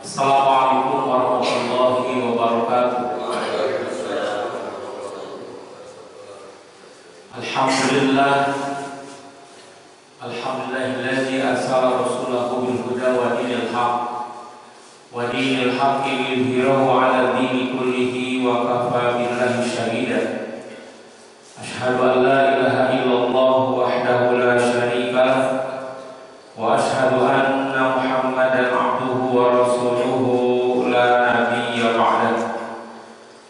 Assalamualaikum warahmatullahi wabarakatuh. Alhamdulillah, alhamdulillahilladzi arsala rasulahu bil huda wa dinil haqqi liyudhhirahu 'ala dini kullihi wa kafa billahi shahida. Asyhadu an la ilaha illallah wahdahu la syarika lah wa asyhadu anna Muhammadan 'abduhu wa rasuluhu la nabiyya ba'dahu.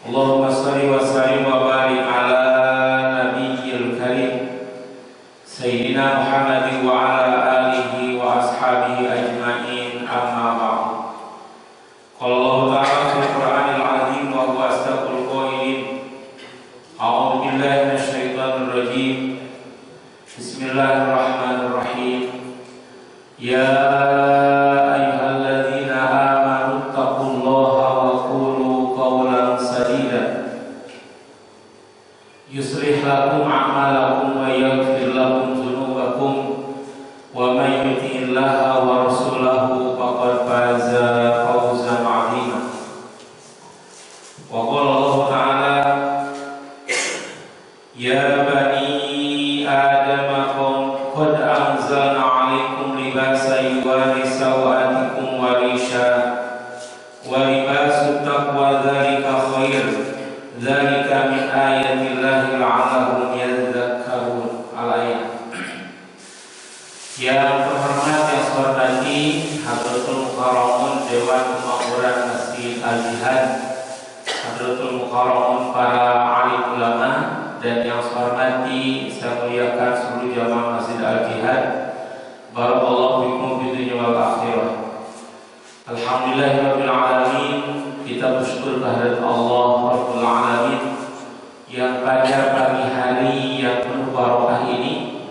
Allahumma shalli wa sallim wa barik 'ala nabiyyil karim sayyidina Muhammadin wa 'ala alihi wa ashabihi ajma'in, amma ba'd. Qala Allah ta'ala fil Qur'anil 'azim wa huwa asdaqul qailin. A'udzu billahi minasyaitonir rajim. Bismillahirrahmanirrahim. Ya ayyuhalladzina amanu taqullaha wa qulu qawlan sadida yuslih lakum a'malakum wa yaghfir lakum dzunubakum wa may yuti'illaha wa rasulahu faqad faza fawzan 'azima. Wa qala Allah ta'ala ya bani adama qad anzalna 'alaikum libasan yuwari sawatikum wa risha wa libasut taqwa dzalika khair dzalika min ayatillahi la'allahum yadhakkarun. Al-ayat. Yang terhormat, yang hormati Hadratul Mukarramun Dewan Kemakmuran Masjid Al-Jihad, Hadratul Mukarramun para alim ulama, dan yang saya hormati, saya muliakan seluruh jamaah Masjid Al-Jihad. Barakallahu fikum fid dunya wal akhirah. Alhamdulillahirabbil alamin. Kita bersyukur kehadirat Allah Rabbul alamin yang pada pagi hari yang penuh barokah ini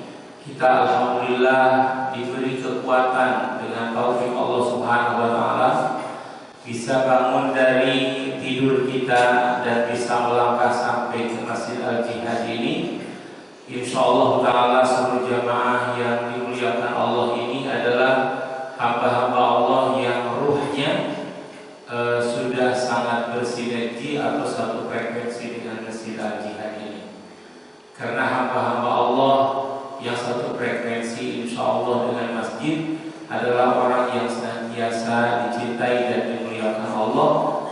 kita alhamdulillah diberi kekuatan dengan taufik Allah Subhanahu wa taala bisa bangun dari tidur kita dan bisa melangkah sampai ke Masjid Al-Jihad ini. Insyaallah taala seluruh jamaah yang dimuliakan Allah ini adalah hamba-hamba Allah yang ruhnya sudah sangat bersinergi atau satu frekuensi dengan Masjid Al-Jihad ini. Karena hamba-hamba Allah yang satu frekuensi insyaallah dengan masjid adalah orang yang senantiasa dicintai dan dimuliakan Allah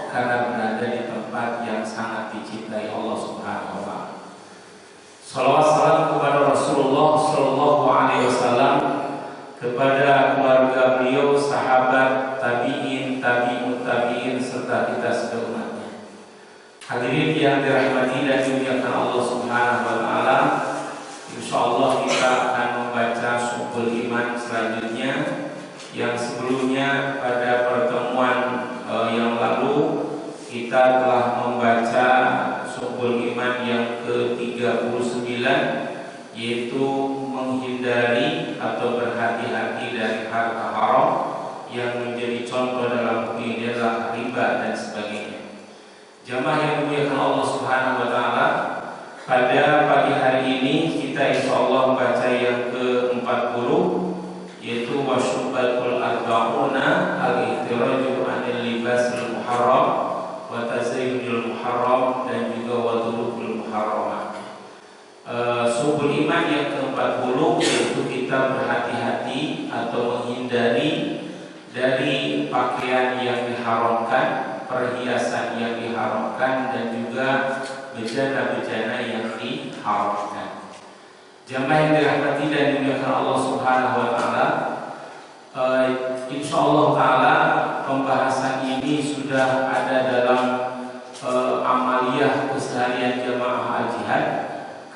karena berada di tempat yang sangat dicintai Allah Subhanahu wa taala. Salawat salam kepada Rasulullah sallallahu alaihi wasallam, kepada keluarga beliau, sahabat, tabi'in, tabi'ut tabi'in serta kita seluruh umatnya. Hadirin yang dirahmati dan dimuliakan Allah Subhanahu wa taala, insyaallah kita akan membaca Subul Iman selanjutnya. Yang sebelumnya pada pertemuan yang lalu kita telah membaca Subul Iman yang ke-39, yaitu menghindari atau berhati-hati dari harta haram yang menjadi contoh dalam ini adalah riba dan sebagainya. Jamaah yang dimuliakan Allah Subhanahu wa taala, pada pagi hari ini kita insyaallah membaca yang ke-40, yaitu wasyubatul arba'una al-ihtiraju anil libasil muharram wa tazayyunul muharram dan juga wadhurul muharramah. Subul iman yang ke-40 yaitu kita berhati-hati atau menghindari dari pakaian yang diharamkan, perhiasan yang diharamkan, dan juga bejana-bejana yang diharamkan. Jamaah yang dirahmati dan dimuliakan Allah Subhanahu wa taala, insyaallah taala pembahasan ini sudah ada dalam amaliyah keseharian jamaah Al-Jihad.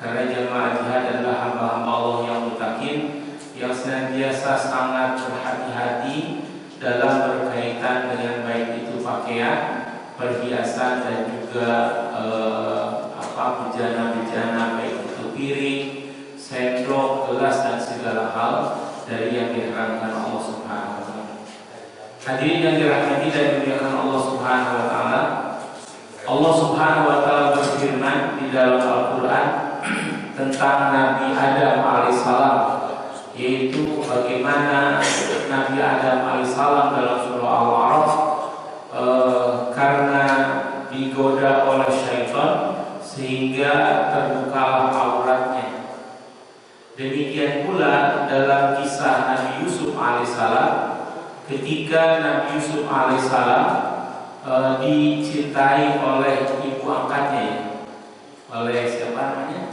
Karena jamaah Al-Jihad adalah hamba-hamba Allah yang mutakin, yang senantiasa sangat berhati-hati dalam berkaitan dengan baik itu pakaian, perhiasan, dan juga bejana-bejana, baik itu piring, sendok, gelas, dan segala hal dari yang diharamkan Allah Subhanahu wa taala. Hadirin yang dirahmati dan dimuliakan Allah Subhanahu wa taala, Allah Subhanahu wa taala berfirman di dalam Al-Qur'an tentang Nabi Adam alaihissalam, yaitu bagaimana Nabi Adam alaihissalam dalam surah Al-A'raf bermula dalam kisah Nabi Yusuf alaihissalam, ketika Nabi Yusuf alaihissalam dicintai oleh ibu angkatnya, oleh siapa namanya?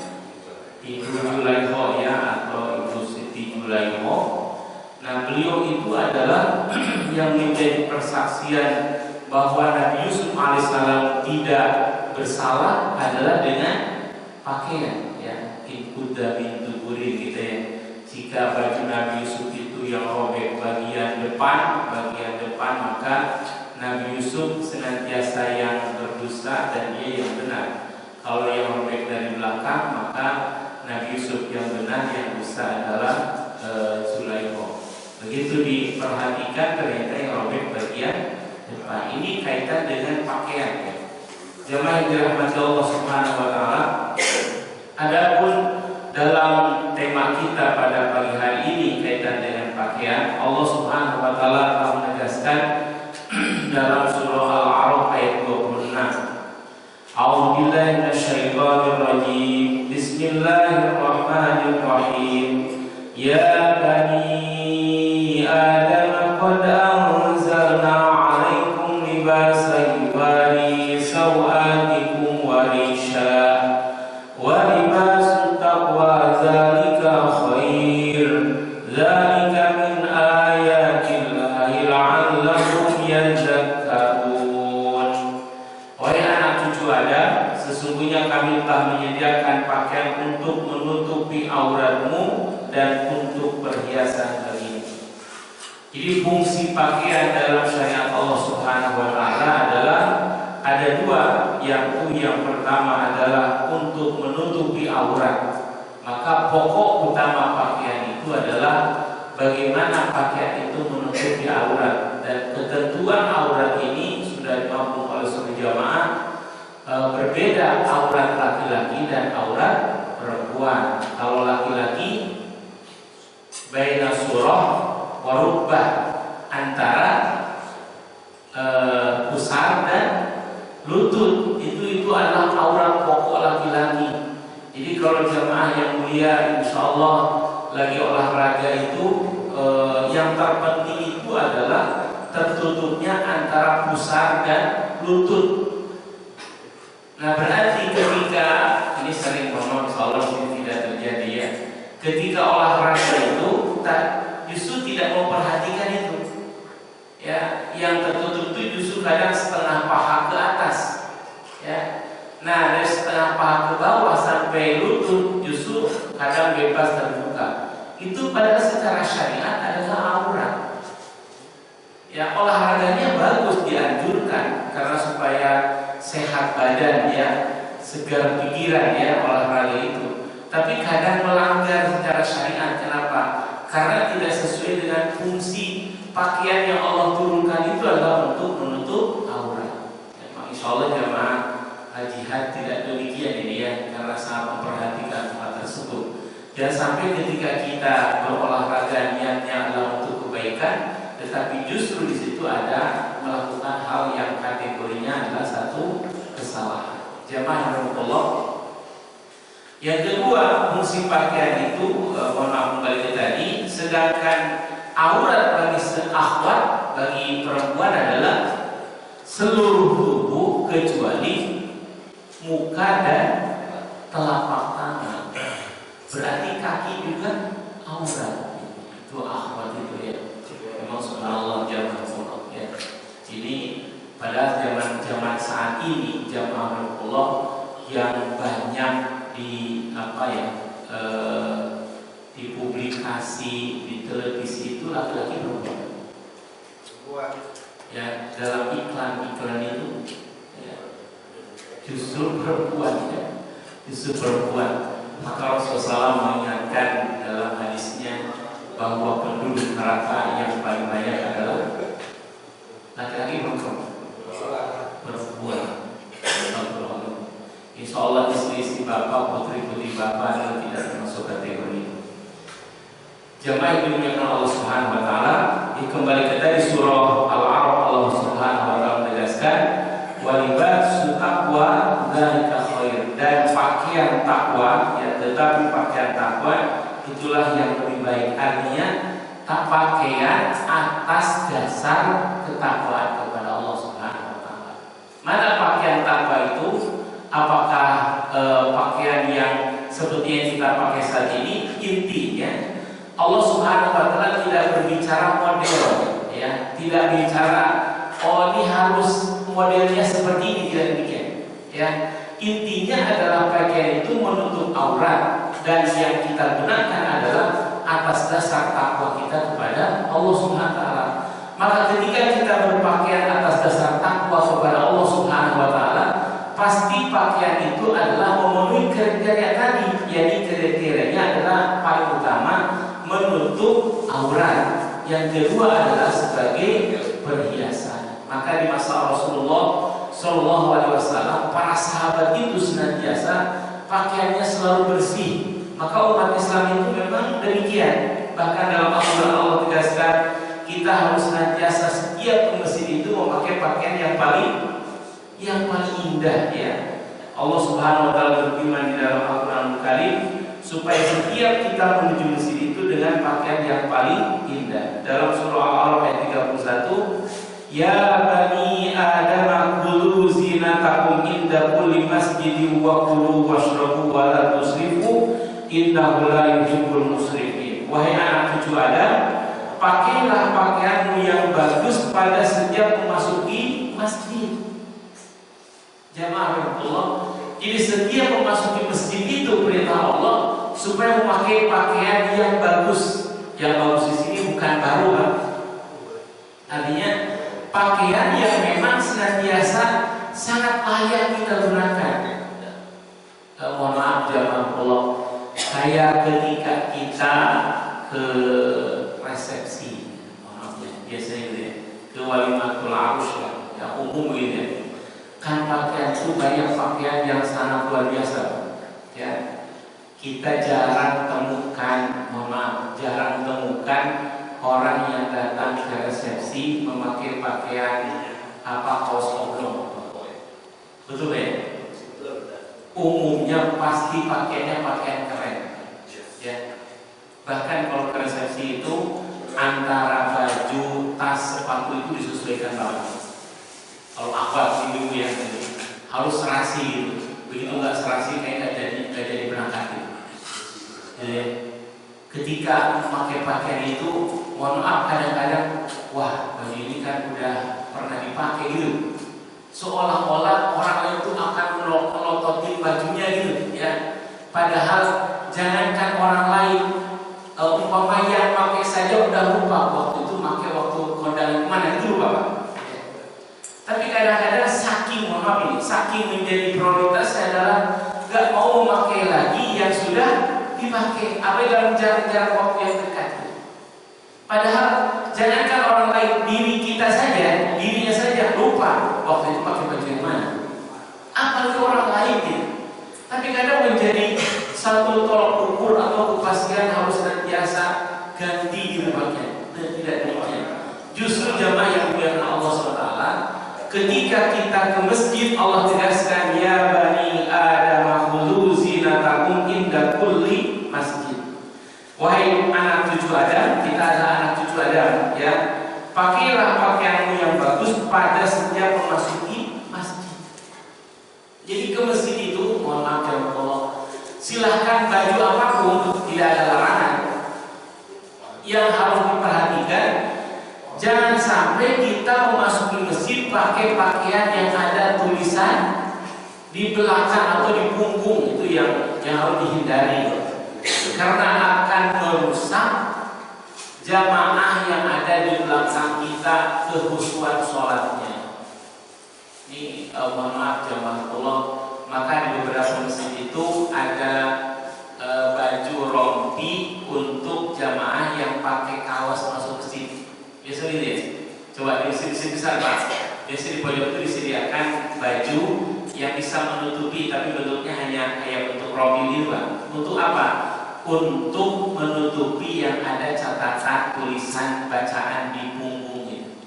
Ibu Zulaikha ya, atau Ibu Siti Zulaikha. Nah, beliau itu adalah yang menjadi persaksian bahwa Nabi Yusuf alaihissalam tidak bersalah adalah dengan pakaian ya, inkuda min tuburin gitu ya. Jika baju Nabi Yusuf itu yang robek bagian depan, maka Nabi Yusuf senantiasa yang berdusta dan dia yang benar. Kalau yang robek dari belakang, maka Nabi Yusuf yang benar, yang dusta adalah Zulaikha. Begitu diperhatikan, ternyata yang robek bagian depan. Ini kaitan dengan pakaian ya. Jemaah yang dirahmati Allah Subhanahu wa taala. Adapun dalam tema kita pada pagi hari ini kaitan dengan pakaian, Allah Subhanahu wa taala telah menegaskan dalam surah Al-A'raf ayat 26. A'udzubillahi minasyaitonir rajim. Bismillahirrahmanirrahim. Ya bani Adam qad anzalna 'alaikum libasan yuwari sawatikum wa risha wa libasut taqwa dzalika khair. Dzalika min ayatillahi la'allahum yadhakkarun. Wahai anak cucu Adam, sesungguhnya kami telah menyediakan pakaian untuk menutupi auratmu dan untuk perhiasan bagimu. Jadi fungsi pakaian dalam syariat Allah Subhanahu wa taala adalah ada dua. Yang pertama adalah untuk menutupi aurat. Maka pokok utama pakaian itu adalah bagaimana pakaian itu menutupi aurat, dan ketentuan aurat ini sudah dimaklum oleh seluruh jamaah. Berbeda aurat laki-laki dan aurat perempuan. Kalau laki-laki baina surah warubah, antara pusar dan lutut, itu adalah aurat pokok laki-laki. Jadi kalau jamaah yang mulia insyaallah lagi olahraga itu yang terpenting itu adalah tertutupnya antara pusar dan lutut. Nah, berarti ketika ini sering ngomong insyaallah ini tidak terjadi ya. Ketika olahraga itu justru tidak memperhatikan itu ya, yang tertutup itu justru kadang setengah paha ke atas ya. Nah, dari setengah paha ke bawah sampai lutut justru kadang bebas terbuka. Itu padahal secara syariat adalah aurat ya. Olahraganya bagus, dianjurkan karena supaya sehat badan ya, segar pikiran ya, olahraga itu. Tapi kadang melanggar secara syariat. Kenapa? Karena tidak sesuai dengan fungsi pakaian yang Allah turunkan itu adalah untuk menutup aurat. Ya, insyaallah jamaah jihad tidak demikian ini ya, karena sangat memperhatikan hal tersebut. Dan sampai ketika kita berolahraga niatnya adalah untuk kebaikan, tetapi justru di situ ada melakukan hal yang kategorinya adalah satu kesalahan. Jamaah rahmatullah. Yang kedua, fungsi pakaian itu, mohon maaf kembali ke tadi, sedangkan aurat bagi akhwat, bagi perempuan adalah seluruh tubuh kecuali muka dan telapak tangan. Berarti kaki juga aurat. Itu akhwat itu ya. Memang subhanallah jamaah ya. Jadi pada zaman saat ini jamaah Allah yang banyak di di publikasi, di televisi itu laki-laki perempuan. Ya, dalam iklan itu ya, justru perempuan ya, justru perempuan. Maka Rasulullah SAW mengingatkan dalam hadisnya bahwa penduduk neraka yang paling banyak adalah laki-laki perempuan. Insya Allah istri-istri bapak, putri-putri bapak tidak termasuk kategori itu. Jamaah yang dimuliakan Allah Subhanahu wa taala, kembali ke tadi surah Al-A'raf, Allah Subhanahu wa taala menegaskan walibasu taqwa dzalika khair, dan pakaian takwa ya, tetapi pakaian takwa itulah yang lebih baik. Artinya tak pakaian atas dasar ketakwaan kepada Allah Subhanahu wa taala. Mana pakaian takwa itu? Apakah pakaian yang seperti yang kita pakai saat ini? Intinya Allah Subhanahu wa taala tidak berbicara model, ya, tidak bicara oh ini harus modelnya seperti ini, tidak demikian, ya. Intinya adalah pakaian itu menutup aurat dan yang kita gunakan adalah atas dasar takwa kita kepada Allah Subhanahu wa taala. Maka ketika kita berpakaian atas dasar takwa kepada Allah Subhanahu wa taala, pasti pakaian itu adalah memenuhi kriteria tadi. Jadi kriterianya adalah paling utama menutup aurat. Yang kedua adalah sebagai perhiasan. Maka di masa Rasulullah Shallallahu Alaihi Wasallam, para sahabat itu senantiasa pakaiannya selalu bersih. Maka umat Islam itu memang demikian. Bahkan dalam Al-Quran Allah tegaskan kita harus senantiasa setiap ke masjid itu memakai pakaian yang paling indah, ya. Allah Subhanahu Wa Taala berfirman di dalam Al-Quran Karim supaya setiap kita menuju masjid itu dengan pakaian yang paling indah. Dalam surah Al-A'raf ayat 31, ya bani Adam kulu zinatakum inda kulli masjidin wa kulu washrabu wa la tusrifu innahu la yuhibbul musrifin. Wahai anak cucu Adam, pakailah pakaianmu yang bagus pada setiap memasuki masjid. Jamaah Allah. Jadi setiap memasuki masjid itu perintah Allah supaya memakai pakaian yang bagus. Yang bagus di sini bukan baru, kan? Artinya pakaian yang memang senantiasa sangat layak kita gunakan. Mohon maaf jamaah Allah, kayak ketika kita ke resepsi, maaf ya, biasanya gitu ya, ke walimatul arus ya, yang umum gitu ya. Kan pakaian itu banyak pakaian yang sangat luar biasa, ya. Kita jarang temukan, mohon maaf, jarang temukan orang yang datang ke resepsi memakai pakaian kaos oblong. Betul ya? Umumnya pasti pakaiannya pakaian keren, ya. Bahkan kalau ke resepsi itu antara baju, tas, sepatu itu disesuaikan banget. Kalau apa ibu yang harus serasi gitu, begitu nggak serasi kayak nggak jadi berangkat gitu. Jadi, ketika memakai pakaian itu, mohon maaf kadang-kadang, wah baju ini kan udah pernah dipakai gitu. Seolah-olah orang lain itu akan melototin bajunya gitu, ya. Padahal jangankan orang lain, umpama yang pakai saja udah lupa waktu itu pakai waktu kondangan mana itu lupa, Pak. Tapi kadang-kadang saking menjadi prioritas adalah gak mau memakai lagi yang sudah dipakai, apa dalam jarak-jarak waktu yang dekat. Padahal jangankan orang lain, dirinya saja lupa waktu itu pakai baju yang mana. Apalagi orang lain gitu. Tapi kadang menjadi satu tolok ukur atau kepastian harus senantiasa ganti gitu pakaian. Dan tidak demikian. Justru jamaah yang dimuliakan Allah SWT, ketika kita ke masjid, Allah tegaskan ya bani Adam khudhu zinatakum inda kulli masjid. Wahai anak cucu Adam, kita adalah anak cucu Adam, ya. Pakailah pakaianmu yang bagus pada setiap memasuki masjid. Jadi ke masjid itu, mohon maaf ya Allah, silahkan baju apapun, tidak ada larangan. Yang harus diperhatikan, jangan sampai kita memasuki masjid pakai pakaian yang ada tulisan di belakang atau di punggung, itu yang harus dihindari, karena akan merusak jamaah yang ada di belakang kita kehusuan sholatnya. Ini mohon maaf jamaah Allah, maka di beberapa masjid itu ada baju rompi untuk jamaah yang pakai kaos masuk masjid. Biasa gitu ya. Coba di sini besar Pak. Biasa di pojok itu disediakan baju yang bisa menutupi, tapi bentuknya hanya kayak bentuk rompi gitu Pak. Untuk apa? Untuk menutupi yang ada catatan tulisan bacaan di punggungnya.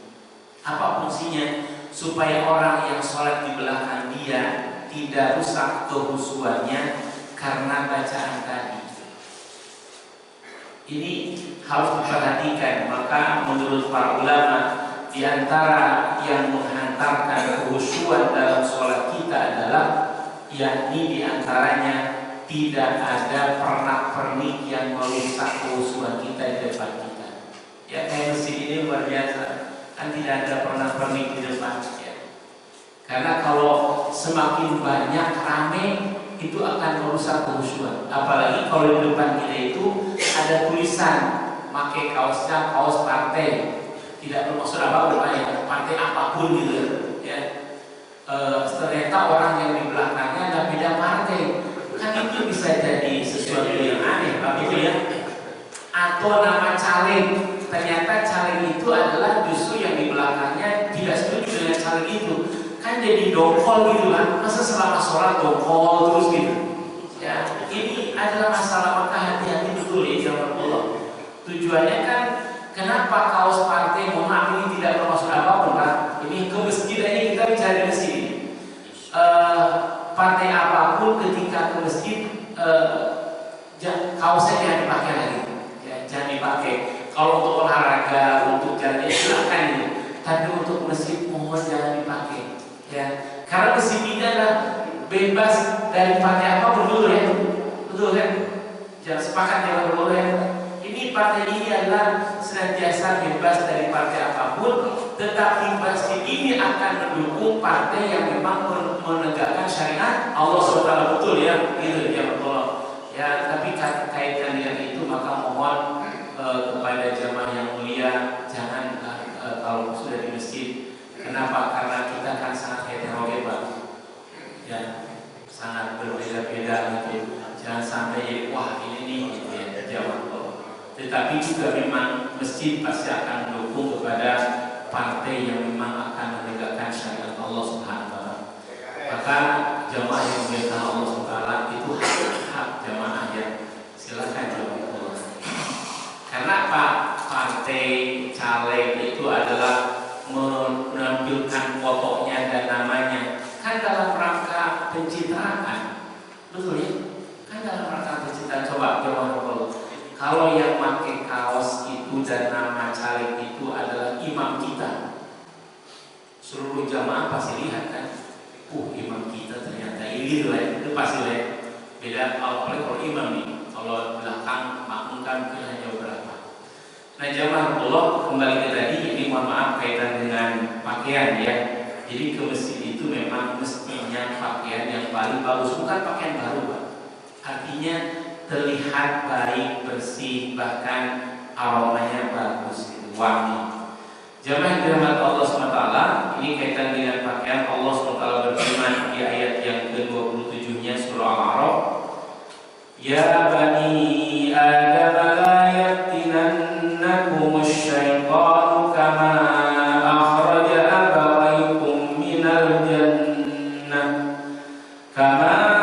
Apa fungsinya? Supaya orang yang sholat di belakang dia tidak rusak kehusuannya karena bacaan tadi. Ini harus diperhatikan. Maka menurut para ulama, di antara yang menghantarkan kekhusyuan dalam sholat kita adalah, yakni di antaranya tidak ada pernak-pernik yang merusak kekhusyuan kita di depan kita. Ya, kayak masjid ini luar biasa, kan tidak ada pernak-pernik di depan ya. Karena kalau semakin banyak rame itu akan merusak kekhusyuan. Apalagi kalau di depan kita itu ada tulisan, pakai kaosnya kaos partai, tidak bermaksud apa-apa ya, partai apapun gitu ya. Ternyata orang yang di belakangnya ada beda partai, kan itu bisa jadi sesuatu yang aneh, begitu ya. Atau nama caleg, ternyata caleg itu adalah justru yang di belakangnya tidak setuju dengan caleg itu, kan jadi dongkol gitu kan. Masa selama sholat dongkol terus gitu ya. Ini adalah masalah, maka hati-hati betul ya jamaah Allah. Tujuannya kan kenapa kaos partai, mohon maaf ini tidak bermaksud apapun kan. Ini ke masjid aja kita bicara di masjid. Partai apapun ketika ke masjid kaosnya jangan dipakai lagi ya, jangan dipakai. Kalau untuk olahraga, untuk jalan silakan ini, tapi untuk masjid mohon jangan dipakai ya. Karena masjid ini adalah bebas dari partai apapun, betul ya, betul kan? Jangan sepakat jangan betul ya. Ini partai ini adalah senantiasa bebas dari partai apapun, tetapi masjid ini akan mendukung partai yang memang menegakkan syariat Allah SWT, betul ya, gitu ya betul ya. Tapi kaitan dengan itu, maka mohon kepada jamaah yang mulia, jangan kalau sudah di masjid. Kenapa? Karena kita kan sangat heterogen Pak ya, sangat berbeda-beda gitu. Jangan sampai jadi wah ini nih gitu ya, jamaah. Tetapi juga memang masjid pasti akan mendukung kepada partai yang memang akan menegakkan syariat Allah Subhanahu wa taala. Maka jamaah yang mulia Allah Subhanahu wa taala itu hak jamaah ya. Silakan jamaah Allah. Karena apa? Partai caleg itu adalah menampilkan fotonya dan namanya kan dalam rangka pencitraan, betul ya? Kan dalam rangka pencitraan. Coba jamaah Allah, kalau yang pakai kaos itu dan nama caleg itu adalah imam kita, seluruh jamaah pasti lihat kan, imam kita ternyata ini lah, itu pasti lah. Beda kalau imam nih, kalau belakang makmum kan mungkin hanya beberapa. Nah jamaah Allah, kembali ke tadi, ini mohon maaf kaitan dengan pakaian ya. Jadi ke masjid itu memang mestinya pakaian yang paling bagus, bukan pakaian baru Pak. Artinya terlihat baik, bersih, bahkan aromanya bagus, wangi. Jamaah dirahmati Allah SWT, ini kaitan dengan pakaian. Allah SWT berfirman di ayat yang ke-27-nya surah Al-A'raf, Ya bani Adam la yaftinannakum asy-syaitanu kama akhraja abawaykum minal jannah kama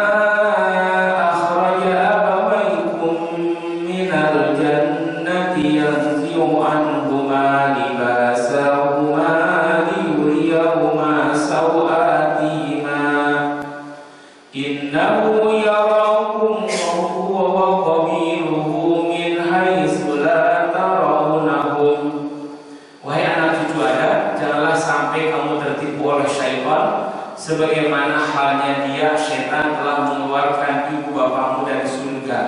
sebagaimana halnya dia, syaitan telah mengeluarkan ibu bapakmu dari surga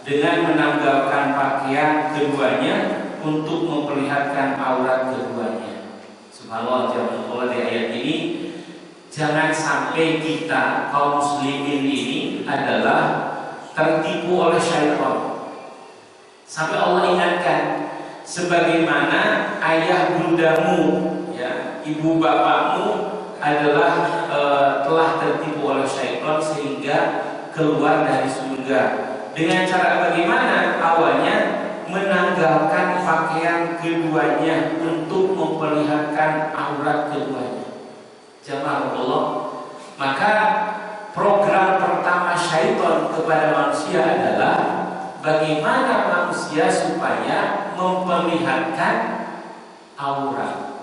dengan menanggalkan pakaian keduanya untuk memperlihatkan aurat keduanya. Subhanallah, jamaah di ayat ini jangan sampai kita kaum muslimin ini adalah tertipu oleh syaitan. Sampai Allah ingatkan, sebagaimana ayah bundamu ya, ibu bapakmu adalah telah tertipu oleh syaitan sehingga keluar dari surga. Dengan cara bagaimana? Awalnya menanggalkan pakaian keduanya untuk memperlihatkan aurat keduanya. Jamaah Allah, maka program pertama syaitan kepada manusia adalah bagaimana manusia supaya memperlihatkan aurat.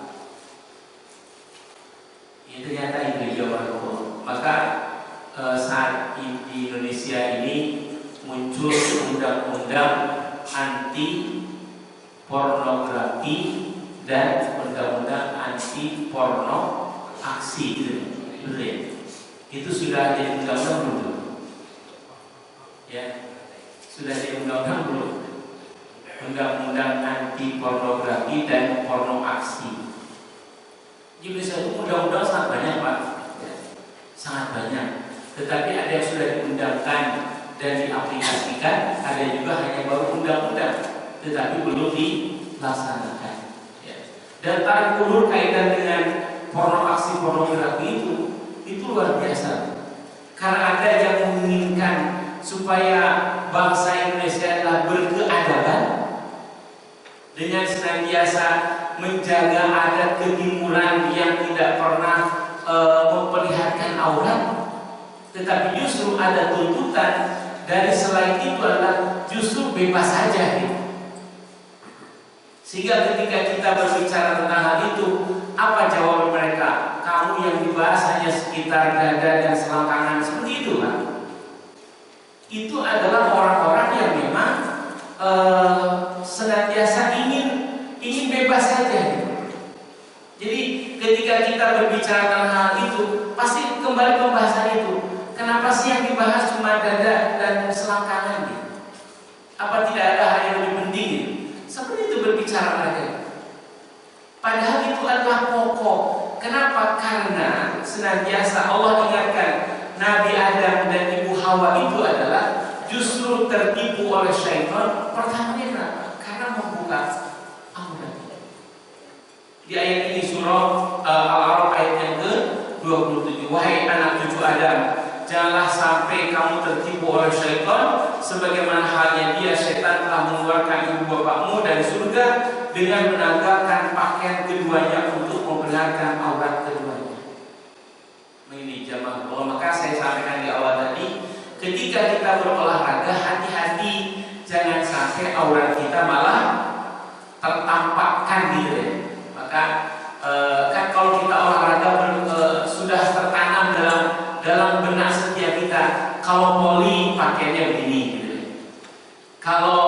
Ya, ternyata itu jawaban Allah. Maka saat di Indonesia ini muncul undang-undang anti pornografi dan undang-undang anti porno aksi gitu. Betul ya? Itu sudah jadi undang-undang belum? Ya, sudah jadi undang-undang belum? Undang-undang anti pornografi dan porno aksi. Di Indonesia itu undang-undang sangat banyak, Pak. Ya, sangat banyak. Tetapi ada yang sudah diundangkan dan diaplikasikan, ada juga hanya baru undang-undang, tetapi belum dilaksanakan. Ya. Dan tarik ulur kaitan dengan porno aksi pornografi itu luar biasa. Karena ada yang menginginkan supaya bangsa Indonesia adalah berkeadaban dengan senantiasa menjaga adat ketimuran yang tidak pernah memperlihatkan aurat, tetapi justru ada tuntutan dari selain itu adalah justru bebas saja gitu. Sehingga ketika kita berbicara tentang hal itu, apa jawaban mereka? Kamu yang dibahas hanya sekitar dada dan selangkangan, seperti itu kan? Itu adalah orang-orang yang memang senantiasa ingin bebas saja gitu. Jadi ketika kita berbicara tentang hal itu, pasti kembali pembahasan itu. Kenapa sih yang dibahas cuma dada dan selangkangan gitu? Apa tidak ada hal yang lebih penting gitu? Seperti itu berbicara mereka. Padahal itu adalah pokok. Kenapa? Karena senantiasa Allah ingatkan Nabi Adam dan Ibu Hawa itu adalah justru tertipu oleh syaitan. Pertamanya kenapa? Karena membuka aurat. Di ayat ini surah Al-A'raf ayat yang ke-27. Wahai anak cucu Adam, janganlah sampai kamu tertipu oleh syaitan, sebagaimana halnya dia syaitan telah mengeluarkan ibu bapakmu dari surga dengan menanggalkan pakaian keduanya untuk membenarkan aurat keduanya. Ini jamaah Allah. Maka saya sampaikan di awal tadi, ketika kita berolahraga, hati-hati jangan sampai aurat kita malah tertampakkan gitu ya. Maka kan kalau kita olahraga sudah tertanam dalam benak setiap kita, kalau voli pakaiannya begini gitu. Kalau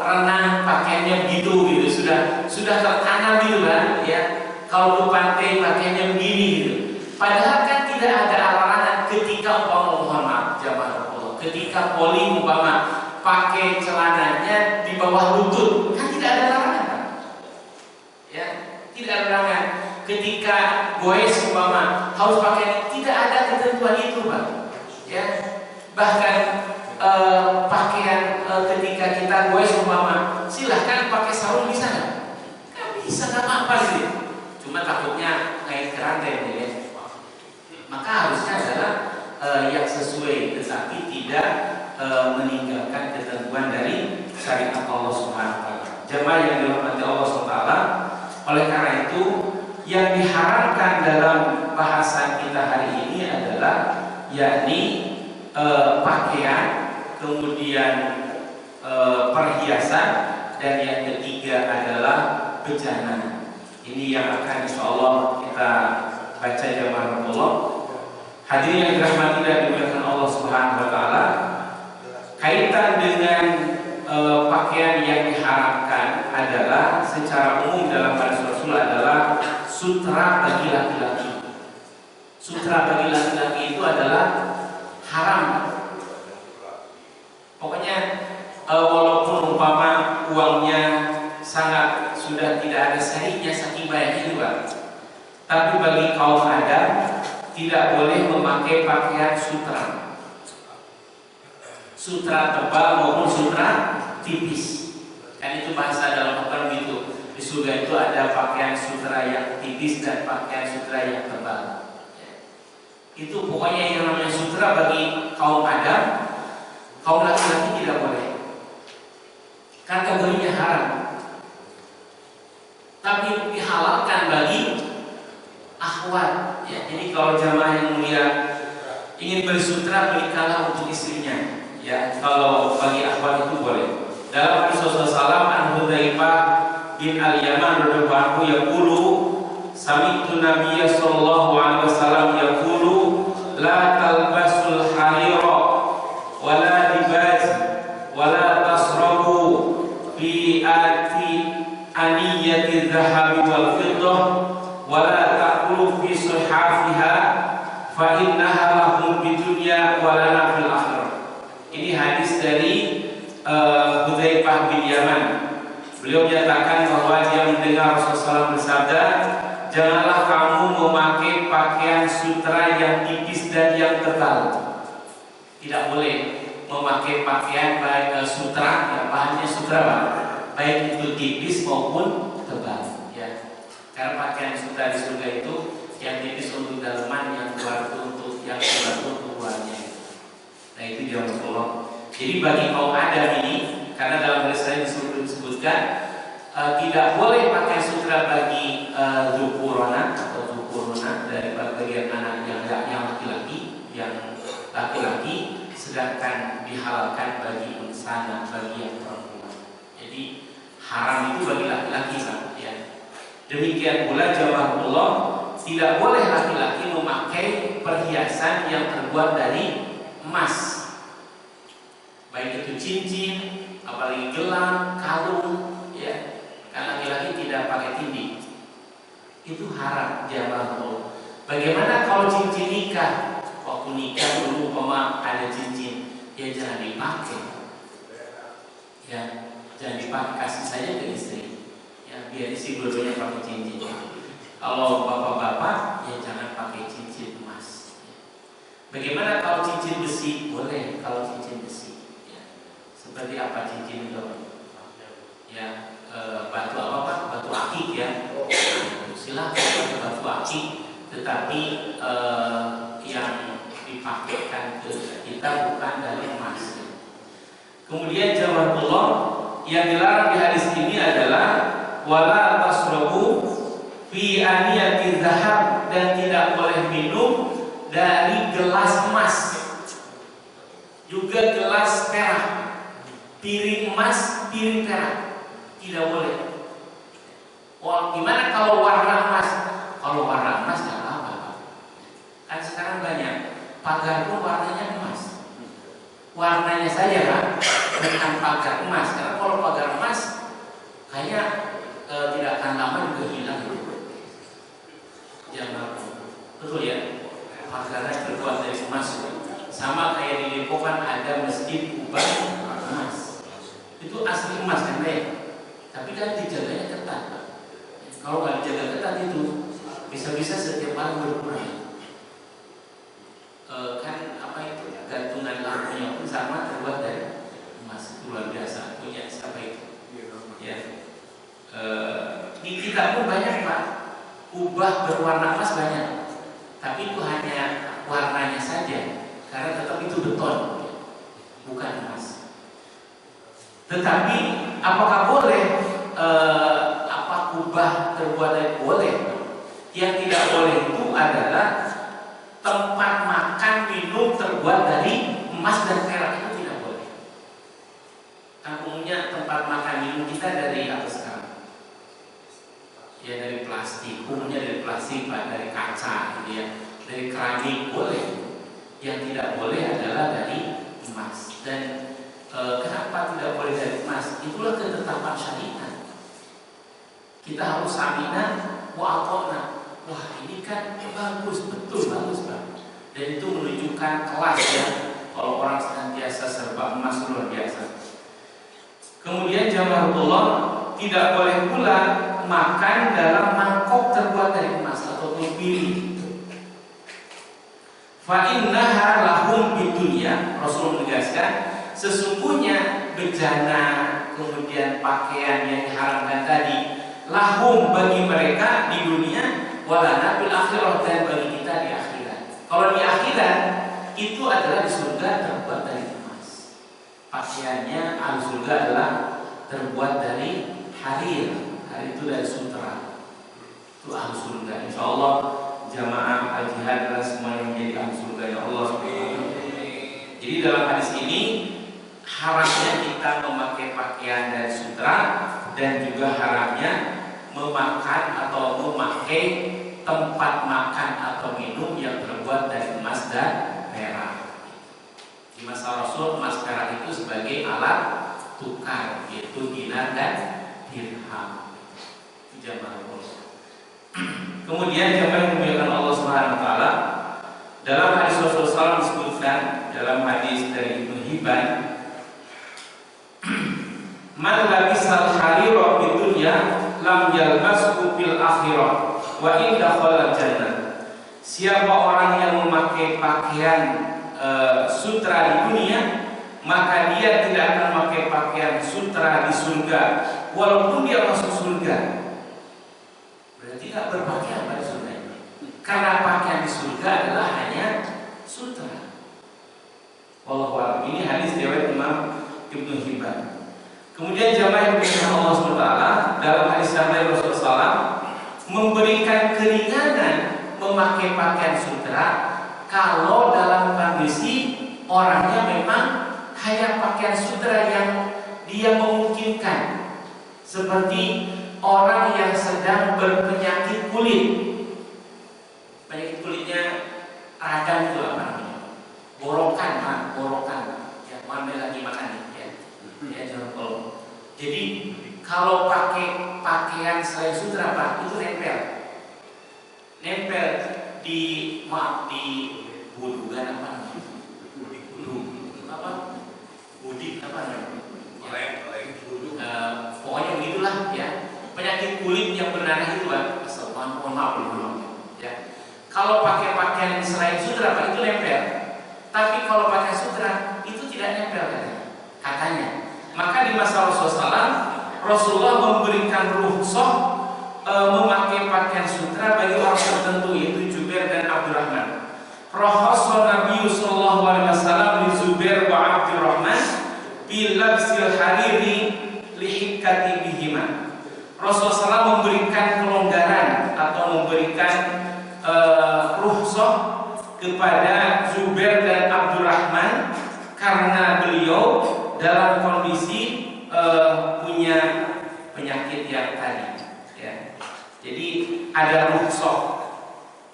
renang pakaiannya begitu gitu, sudah tertanam gitu kan ya. Kalau ke pantai pakaiannya begini gitu. Padahal kan tidak ada larangan ketika mohon maaf jamaah Allah, ketika voli umpama pakai celananya di bawah lutut, kan tidak ada larangan kan? Ya, tidak ada larangan. Ketika goes umpama harus pakai, tidak ada ketentuan itu, Pak. Ya, bahkan pakaian ketika kita goes umpama, silahkan pakai sarung bisa nggak? Nggak bisa, nggak apa-apa sih. Cuma takutnya ngait kerantai ya. Maka harusnya adalah yang sesuai, tetapi tidak meninggalkan ketentuan dari syariat Allah Subhanahu wa taala. Jemaah yang dirahmati Allah Subhanahu wa taala, oleh karena itu yang diharamkan dalam bahasan kita hari ini adalah yakni pakaian, kemudian perhiasan, dan yang ketiga adalah bejana. Ini yang akan insyaallah kita baca jamaah Allah. Hadirin yang dirahmati dan dimuliakan Allah Subhanahu wa taala, kaitan dengan pakaian yang diharamkan adalah secara umum dalam hadis Rasul adalah sutra bagi laki-laki. Sutra bagi laki-laki itu adalah haram. Pokoknya walaupun umpama uangnya sangat sudah tidak ada sarinya saking banyaknya juga, tapi bagi kaum adat tidak boleh memakai pakaian sutra. Sutra tebal maupun sutra tipis. Kan itu bahasa dalam Al-Quran gitu. Di surga itu ada pakaian sutra yang tipis dan pakaian sutra yang tebal. Itu pokoknya yang namanya sutra bagi kaum Adam, kaum laki-laki tidak boleh. Kategorinya haram. Tapi dihalalkan bagi akhwat. Ya, jadi kalau jamaah yang mulia ingin beli sutra, belikanlah untuk istrinya. Ya, kalau bagi akhwat itu boleh. Dalam hadis Rasulullah an Hudzaifah bin Al-Yaman radhiyallahu anhu yaqulu sami'tu Nabiyya sallallahu alaihi wasallam yaqulu la talbasul harira wala libas wala tasrabu fi fiddah wa la ta'kulu fi suhafiha fa innaha lahum fid dunya wa lana fil akhirah. Ini hadis dari Hudzaifah bin Yaman. Beliau menyatakan bahwa dia mendengar Rasulullah SAW bersabda, janganlah kamu memakai pakaian sutra yang tipis dan yang tebal. Tidak boleh memakai pakaian baik sutra, ya, bahannya sutra, baik itu tipis maupun tebal. Ya. Karena pakaian sutra di surga itu yang tipis untuk dalaman, yang luar itu untuk yang tebal untuk luarnya. Nah itu dia Rasulullah. Jadi bagi kaum Adam ini, karena dalam hadis lain disebutkan tidak boleh pakai sutra bagi dzukurona atau dzukurona dari bagian anak yang laki-laki, sedangkan dihalalkan bagi insana, bagi yang perempuan. Jadi haram itu bagi laki-laki, ya. Demikian pula jamaahullah, tidak boleh laki-laki memakai perhiasan yang terbuat dari emas. Baik itu cincin, apalagi gelang, kalung, ya. Karena laki-laki tidak pakai tindih, itu haram jamaah Allah. Bagaimana kalau cincin nikah? Waktu nikah dulu ada cincin, ya jangan dipakai, ya jangan dipakai, kasih saja ke istri, ya biar isi dua-duanya pakai cincin. Kalau bapak-bapak, ya jangan pakai cincin emas. Bagaimana kalau cincin besi? Boleh kalau cincin besi. Seperti apa cincin itu? Ya, batu apa Pak? Batu akik ya. Silakan pakai batu akik, tetapi yang dipakaikan ke kita bukan dari emas. Kemudian jamaahullah, yang dilarang di hadis ini adalah wala tasrabu fi aniyati dzahab, dan tidak boleh minum dari gelas emas, juga gelas perak. Piring emas, piring perak, tidak boleh. Wah, gimana kalau warna emas? Kalau warna emas nggak apa-apa. Kan sekarang banyak pagar pun warnanya emas. Warnanya saja kan, bukan pagar emas. Karena kalau pagar emas, kayaknya tidak akan lama juga hilang. Jangan, betul ya. Pagarnya terbuat dari emas. Sama kayak di Depok kan ada masjid kubah emas. Itu asli emas kan ya, tapi kan dijaganya ketat, Pak. Kalau nggak dijaga ketat itu bisa-bisa setiap malam berkurang. Kan apa itu gantungan lampunya pun sama terbuat dari emas, luar biasa. Punya siapa itu? Ya. Di kita pun banyak Pak, kubah berwarna emas banyak, tapi itu hanya warnanya saja, karena tetap itu beton, bukan emas. Tetapi apakah boleh kubah terbuat dari? Boleh. Yang tidak boleh itu adalah tempat makan minum terbuat dari emas dan perak, itu tidak boleh. Kan umumnya tempat makan minum kita dari apa sekarang? Ya dari plastik, umumnya dari plastik Pak, dari kaca gitu ya, dari keramik boleh. Yang tidak boleh adalah dari emas. Dan kenapa tidak boleh dari emas? Itulah ketetapan syariat. Kita harus aminah wa ata'na. Wah ini kan bagus, betul bagus Pak. Dan itu menunjukkan kelas ya. Kalau orang senantiasa serba emas luar biasa. Kemudian jamaahullah, tidak boleh pula makan dalam mangkok terbuat dari emas atau piring. Fa innaha lahum bidunya, Rasul menegaskan, sesungguhnya bejana kemudian pakaian yang diharamkan tadi lahum bagi mereka di dunia, walana bil akhirah, dan bagi kita di akhirat. Kalau di akhirat itu adalah di surga terbuat dari emas. Pakaiannya ahli surga adalah terbuat dari harir. Harir itu dari sutra. Itu ahli surga. Insyaallah jamaah al-jihad adalah semuanya menjadi ahli surga ya Allah. Jadi dalam hadis ini haramnya kita memakai pakaian dari sutra, dan juga haramnya memakan atau memakai tempat makan atau minum yang terbuat dari emas dan perak. Di masa Rasul emas perak itu sebagai alat tukar, yaitu dinar dan dirham. Jamaah. Kemudian jemaah yang dimuliakan Allah Subhanahu wa taala, dalam hadis Rasulullah SAW disebutkan dalam hadis dari Ibnu Hibban, man labisal harira fid dunya lam yalbashu fil akhirah wa in dakhala jannah. Siapa orang yang memakai pakaian sutra di dunia, maka dia tidak akan memakai pakaian sutra di surga walaupun dia masuk surga. Berarti tidak berpakaian pada surga, karena pakaian di surga adalah hanya sutra. Wallahu a'lam. Ini hadis riwayat Imam Ibnu Hibban. Kemudian jamaah yang dimuliakan Allah SWT, dalam hadis dari Rasulullah SAW memberikan keringanan memakai pakaian sutra kalau dalam kondisi orangnya memang hanya pakaian sutra yang dia memungkinkan, seperti orang yang sedang berpenyakit kulit. Penyakit kulitnya radang itu apa namanya? Borokan, borokan. Ya, mana lagi makan ya. Ya, jangan kalau. Jadi kalau pakai pakaian selain sutra Pak, itu nempel di budugan apa namanya? Budik apa namanya? Pokoknya begitulah ya. Penyakit kulit yang bernanah itu Pak. Mohon maaf ya. Kalau pakai pakaian selain sutra Pak, itu nempel. Tapi kalau pakai sutra itu tidak nempel katanya. Maka di masa Rasulullah memberikan rukhsah memakai pakaian sutra bagi orang tertentu, yaitu Jubair dan Abdurrahman. Rakhasa Nabi sallallahu alaihi wasallam li Zubair wa Abdurrahman bi labsil hariri li hikati bihima. Rasulullah SAW memberikan kelonggaran atau memberikan rukhsah kepada Zubair dan Abdurrahman karena beliau dalam kondisi punya penyakit yang tadi ya. Jadi ada rukhsah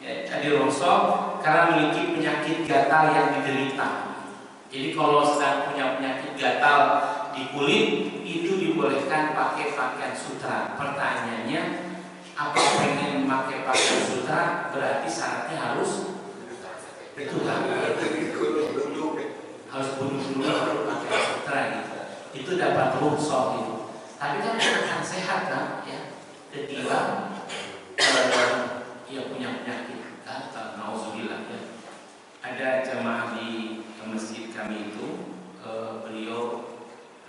ya, ada rukhsah karena memiliki penyakit gatal yang diderita. Jadi kalau sedang punya penyakit gatal di kulit, itu dibolehkan pakai pakaian sutra. Pertanyaannya, apa pengen pakai pakaian sutra berarti syaratnya harus itu harus bunuh baru pakai sutra gitu. Itu dapat rukhsah gitu. Tapi kan akan sehat kan ya, ketika dia punya penyakit gatal, nauzubillah ya. Ada jamaah di masjid kami itu, beliau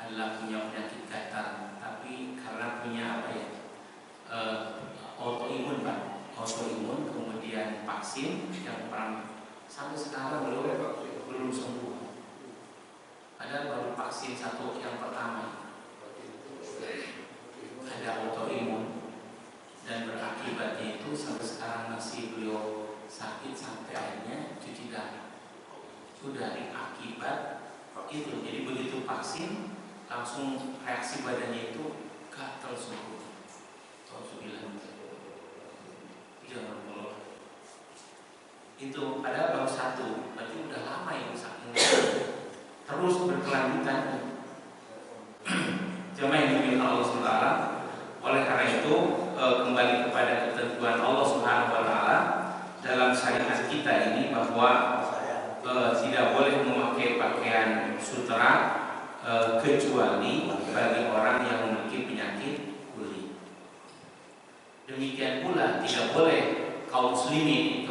adalah punya penyakit gatal, tapi karena punya apa ya, autoimun Pak, autoimun, kemudian vaksin yang sampai sekarang belum sembuh. Padahal baru vaksin satu yang pertama. Ada autoimun dan berakibatnya itu sampai sekarang masih beliau sakit sampai akhirnya cuci darah. Sudah akibat itu, jadi begitu vaksin langsung reaksi badannya itu gatal semua. Itu padahal baru satu, berarti udah lama itu sakitnya. Terus berkelanjutan. Jemaah yang dimuliakan Allah SWT. Oleh karena itu kembali kepada ketentuan Allah Subhanahu wa taala dalam syariat kita ini bahwa tidak boleh memakai pakaian sutra kecuali bagi orang yang memiliki penyakit kulit. Demikian pula tidak boleh kaum muslimin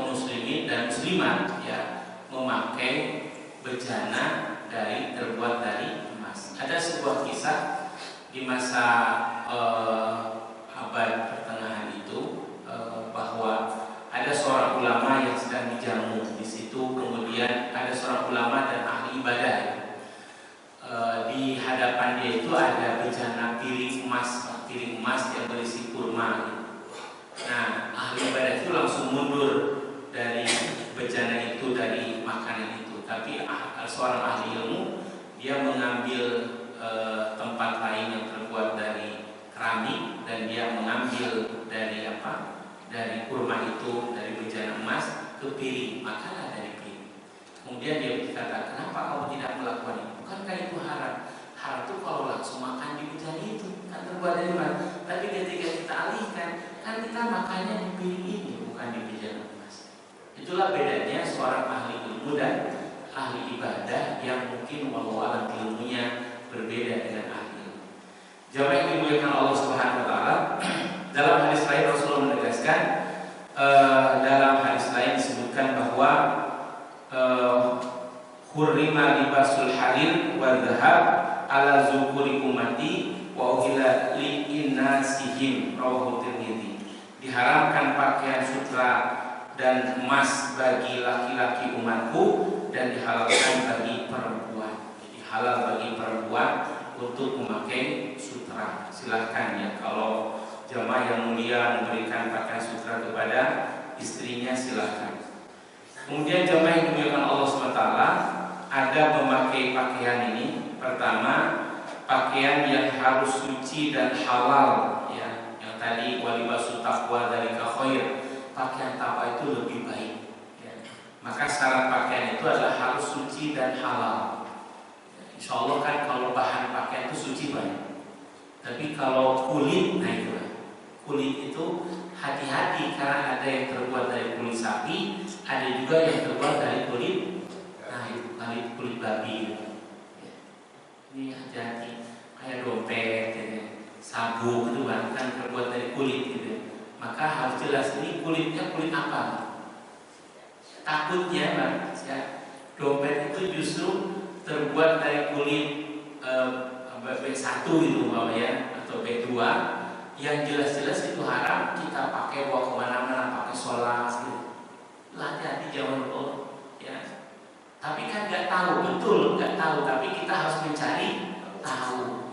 dan muslimat ya memakai bejana terbuat dari emas. Ada sebuah kisah di masa abad pertengahan itu bahwa ada seorang ulama yang sedang dijamu di situ, kemudian ada seorang ulama dan ahli ibadah. Di hadapan dia itu ada bejana piring emas yang berisi kurma. Nah, ahli ibadah itu langsung mundur dari bejana itu, dari makanan itu. Tapi seorang ahli ilmu dia mengambil tempat lain yang terbuat dari keramik dan dia mengambil dari kurma itu, dari bejana emas ke piring, makanlah dari piring. Kemudian dia berkata, kenapa kamu tidak melakukan itu? Bukankah itu haram? Haram itu kalau langsung makan di bejana itu kan terbuat dari emas. Tapi ketika kita alihkan, kan kita makannya di piring ini. Itulah bedanya seorang ahli ilmu dan ahli ibadah yang mungkin wallahu a'lam ilmunya berbeda dengan ahli. Jamaah yang dimuliakan Allah Subhanahu wa taala, dalam hadis lain Rasulullah menegaskan, dalam hadis lain disebutkan bahwa hurrima libasul harir wal dhahab ala zukuri ummati wa uhilla li innasihim, rawahu Tirmidzi. Diharamkan pakaian sutra dan emas bagi laki-laki umatku dan dihalalkan bagi perempuan. Jadi halal bagi perempuan untuk memakai sutra. Silahkan ya, kalau jamaah yang mulia memberikan pakaian sutra kepada istrinya, silahkan. Kemudian jamaah yang dimuliakan Allah SWT, ada memakai pakaian ini. Pertama, pakaian yang harus suci dan halal ya. Yang tadi walibasu taqwa dari khair, pakaian takwa itu lebih baik ya. Maka syarat pakaian itu adalah harus suci dan halal ya. Insya Allah kan kalau bahan pakaian itu suci banyak. Tapi kalau kulit, nah itu kulit itu hati-hati, karena ada yang terbuat dari kulit sapi, ada juga yang terbuat dari kulit, nah itu kulit babi ya. Ini hati-hati, kayak dompet ya, sabuk itu kan terbuat dari kulit gitu. Maka harus jelas ini kulitnya kulit apa. Takutnya ya, dompet itu justru terbuat dari kulit B1 gitu ya, atau B2, yang jelas-jelas itu haram kita pakai bawa kemana-mana, pakai sholat gitu. Hati-hati jangan ya. Tapi kan nggak tahu, betul nggak tahu, tapi kita harus mencari tahu,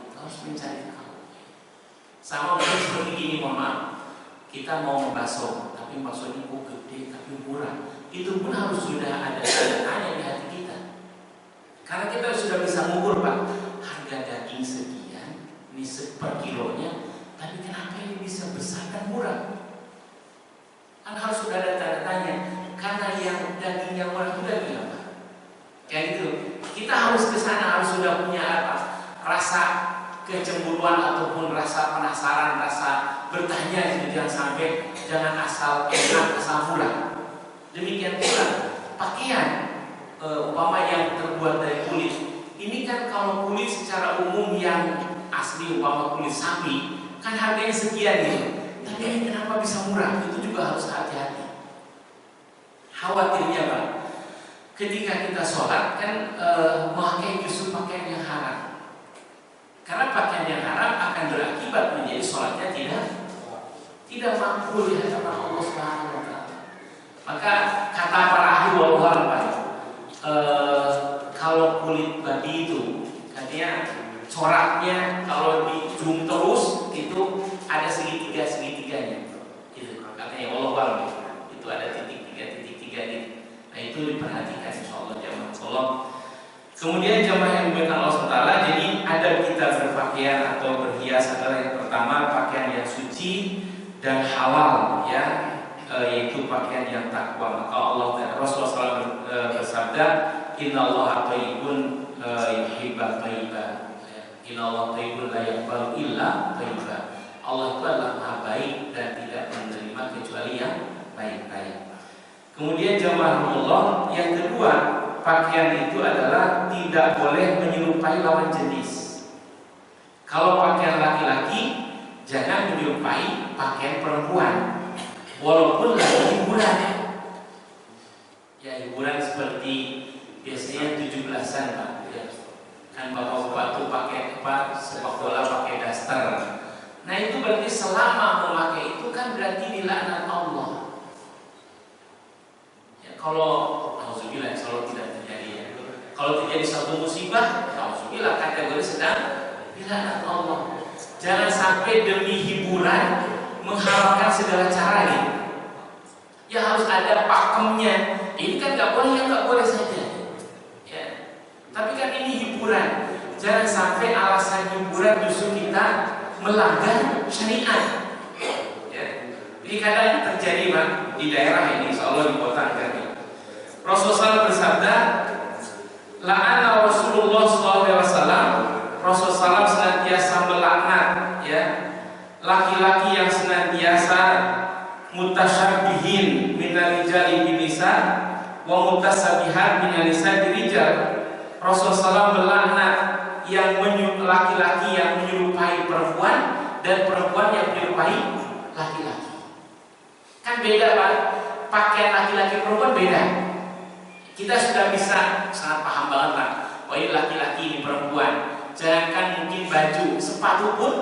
Sama seperti gini, mama, kita mau membasuh, tapi baksonya kok gede tapi murah. Itu pun harus sudah ada tanda-tanya di hati kita. Karena kita sudah bisa mengukur, Pak, harga daging sekian, ini per kilonya, tapi kenapa ini bisa besar dan murah? Kan harus sudah ada tanda-tanya. Karena yang dagingnya murah itu daging apa? Kayak gitu. Kita harus ke sana, harus sudah punya apa? Rasa kecemburuan ataupun rasa penasaran, rasa bertanya gitu. Jangan asal enak, asal murah. Demikian pula pakaian umpama yang terbuat dari kulit. Ini kan kalau kulit secara umum yang asli umpama kulit sapi kan harganya sekian gitu. Tapi ini kenapa bisa murah? Itu juga harus hati-hati. Khawatirnya Pak, ketika kita sholat kan memakai justru pakaian yang haram. Karena pakaian yang haram akan berakibat menjadi sholatnya tidak makbul di hadapan Allah Subhanahu wa taala. Maka kata para ahli wallahu kalau kulit babi itu katanya coraknya kalau di zoom terus itu ada segitiganya. Gitu katanya wallahu itu ada titik tiga gitu. Nah itu diperhatikan insyaallah jamaah sholat. Kemudian jamaah yang dimuliakan Allah SWT, jadi adab kita berpakaian atau berhias adalah yang pertama pakaian yang suci dan halal ya, yaitu pakaian yang takwa. Maka Allah dan Rasulullah SAW bersabda, Innallaha thayyibun yuhibbul thayyiba. Innallaha thayyibun la yaqbalu illa thayyiba. Allah itu adalah Maha baik dan tidak menerima kecuali yang baik-baik. Kemudian jamaah Allah yang kedua, pakaian itu adalah tidak boleh menyerupai lawan jenis. Kalau pakaian laki-laki, jangan menyerupai pakaian perempuan, walaupun lagi hiburan. Ya hiburan seperti biasanya 17-an Pak. Ya. Kan bapak-bapak tuh pakai sepak bola pakai daster. Nah itu berarti selama memakai itu kan berarti dilaknat Allah. Ya, kalau alhamdulillah kalau tidak terjadi ya. Kalau terjadi suatu musibah, alhamdulillah kategori sedang dilaknat Allah. Jangan sampai demi hiburan menghalalkan segala cara nih. Ya harus ada pakemnya. Ini kan nggak boleh, yang nggak boleh saja. Ya. Tapi kan ini hiburan. Jangan sampai alasan hiburan justru kita melanggar syariat. Ya. Ini kadang terjadi Pak di daerah ini, insyaallah di kota ini. Rasulullah bersabda, la'ana Rasulullah SAW. Rasulullah SAW senantiasa melaknat ya laki-laki yang senantiasa mutasyabihin min minal rijali binisa wa mutasabihat minal nisa birijal. Rasulullah SAW melaknat yang laki-laki yang menyerupai perempuan dan perempuan yang menyerupai laki-laki. Kan beda Pak, pakaian laki-laki perempuan beda. Kita sudah bisa sangat paham banget Pak. Oh ini laki-laki, ini perempuan. Jangankan mungkin baju, sepatu pun